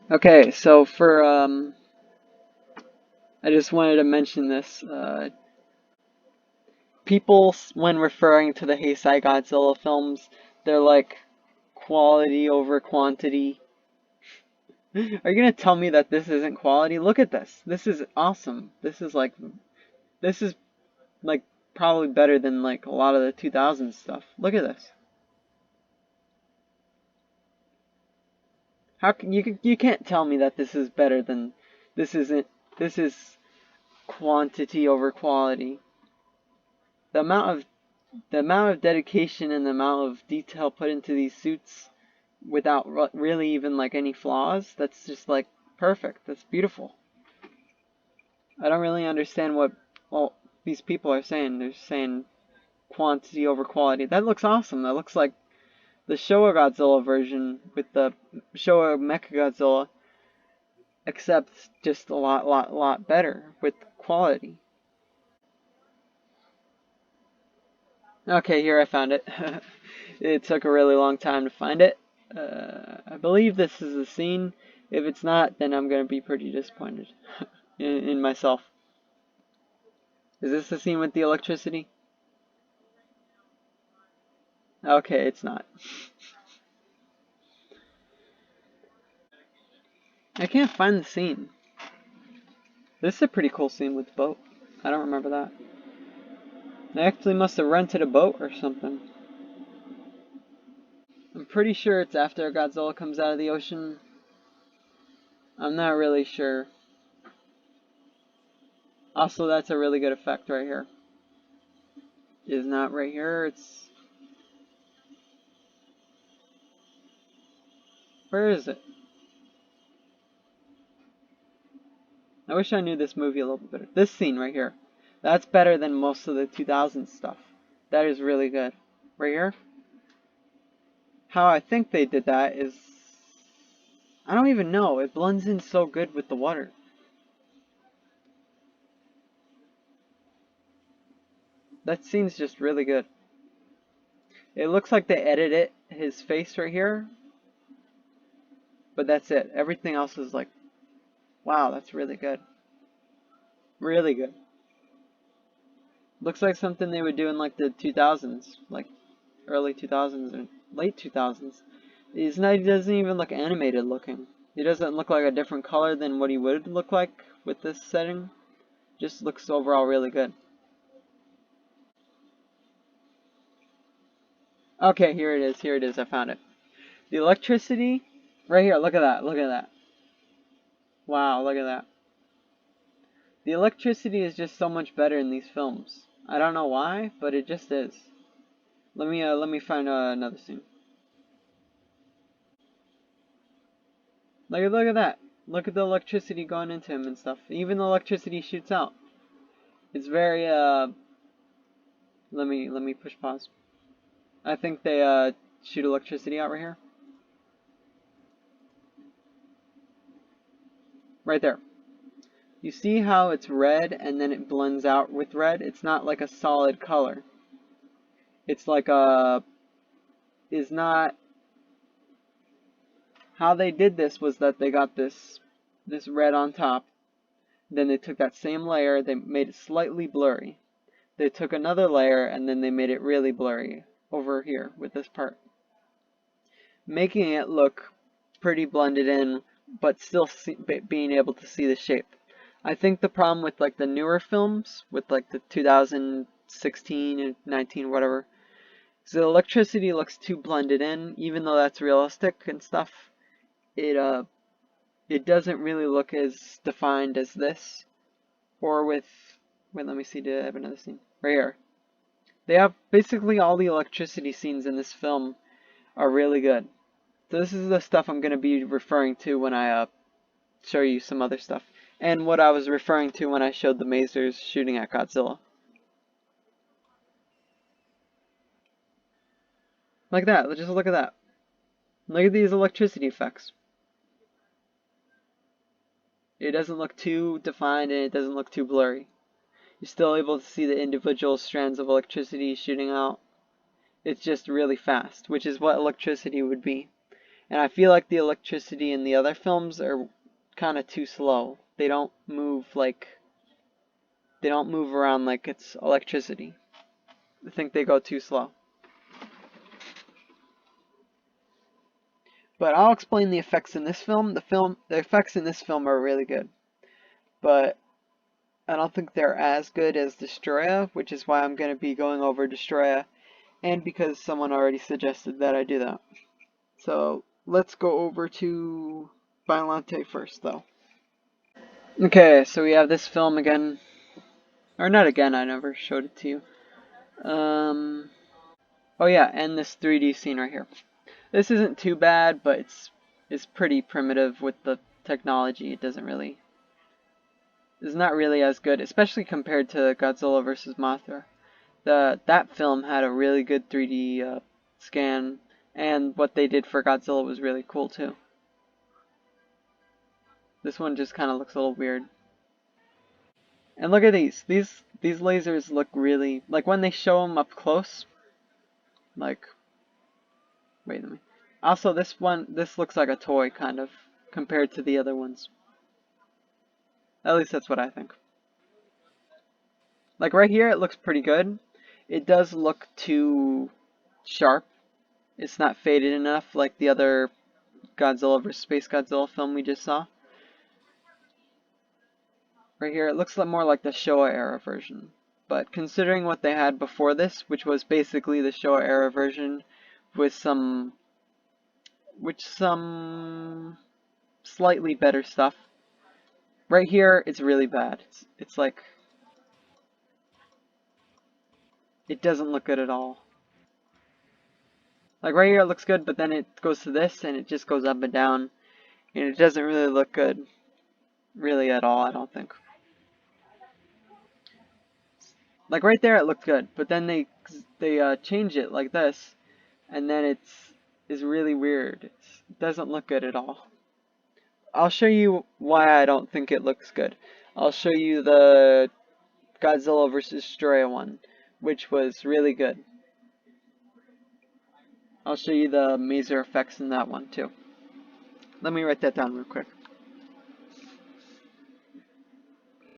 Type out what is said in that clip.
Okay, so for I just wanted to mention this. People, when referring to the Heisei Godzilla films, they're like quality over quantity. Are you gonna tell me that this isn't quality? Look at this. This is awesome. This is like probably better than like a lot of the 2000s stuff. Look at this. How can you can't tell me that this is better than this isn't this is quantity over quality. The amount of the amount of dedication and the amount of detail put into these suits without really even like any flaws, that's just like perfect. That's beautiful. I don't really understand what well these people are saying. They're saying quantity over quality. That looks awesome. That looks like the Showa Godzilla version with the Showa Mechagodzilla, except just a lot better with quality. Okay, here I found it. It took a really long time to find it. I believe this is the scene. If it's not, then I'm gonna be pretty disappointed in myself. Is this the scene with the electricity? Okay, it's not. I can't find the scene. This is a pretty cool scene with the boat. I don't remember that. They actually must have rented a boat or something. I'm pretty sure it's after Godzilla comes out of the ocean. I'm not really sure. Also, that's a really good effect right here. It's not right here, it's... Where is it? I wish I knew this movie a little bit better. This scene right here. That's better than most of the 2000s stuff. That is really good. Right here? How I think they did that is... I don't even know. It blends in so good with the water. That scene's just really good. It looks like they edited his face right here, but that's it. Everything else is like, wow, that's really good. Really good. Looks like something they would do in like the 2000s, like early 2000s or late 2000s. He doesn't even look animated looking. He doesn't look like a different color than what he would look like with this setting. Just looks overall really good. Okay, here it is. Here it is. I found it. The electricity, right here. Look at that. Look at that. Wow, look at that. The electricity is just so much better in these films. I don't know why, but it just is. Let me find another scene. Look at that. Look at the electricity going into him and stuff. Even the electricity shoots out. It's very let me push pause. I think they shoot electricity out right here. Right there. You see how it's red and then it blends out with red? It's not like a solid color. It's like a is not how they did this was that they got this red on top. Then they took that same layer, they made it slightly blurry. They took another layer and then they made it really blurry over here with this part, making it look pretty blended in, but still being able to see the shape. I think the problem with like the newer films, with like the 2016 and 19, whatever, is the electricity looks too blended in, even though that's realistic and stuff. It it doesn't really look as defined as this, or with, wait, let me see, do I have another scene? Right here. They have basically all the electricity scenes in this film are really good. So this is the stuff I'm going to be referring to when I show you some other stuff. And what I was referring to when I showed the masers shooting at Godzilla. Like that, just look at that. Look at these electricity effects. It doesn't look too defined and it doesn't look too blurry. You're still able to see the individual strands of electricity shooting out. It's just really fast, which is what electricity would be. And I feel like the electricity in the other films are kind of too slow. They don't move around like it's electricity. I think they go too slow. But I'll explain the effects in this film. The effects in this film are really good. But I don't think they're as good as Destroya, which is why I'm going to be going over Destroya, and because someone already suggested that I do that. So let's go over to Biollante first, though. Okay, so we have this film again. Or not again, I never showed it to you. Oh yeah, and this 3D scene right here. This isn't too bad, but it's pretty primitive with the technology. It's not really as good, especially compared to Godzilla vs. Mothra. That film had a really good 3D scan, and what they did for Godzilla was really cool too. This one just kind of looks a little weird. And look at these. These lasers look really like when they show them up close. Like, wait a minute. Also, this looks like a toy kind of compared to the other ones. At least that's what I think. Like right here, it looks pretty good. It does look too sharp. It's not faded enough like the other Godzilla vs. Space Godzilla film we just saw. Right here, it looks more like the Showa era version. But considering what they had before this, which was basically the Showa era version with some slightly better stuff, right here it's really bad. It's like it doesn't look good at all. Like right here it looks good, but then it goes to this and it just goes up and down, and it doesn't really look good, really at all, I don't think. Like right there it looked good, but then they change it like this, and then is really weird. It doesn't look good at all. I'll show you why I don't think it looks good. I'll show you the Godzilla vs. Destroyer one, which was really good. I'll show you the maser effects in that one too. Let me write that down real quick.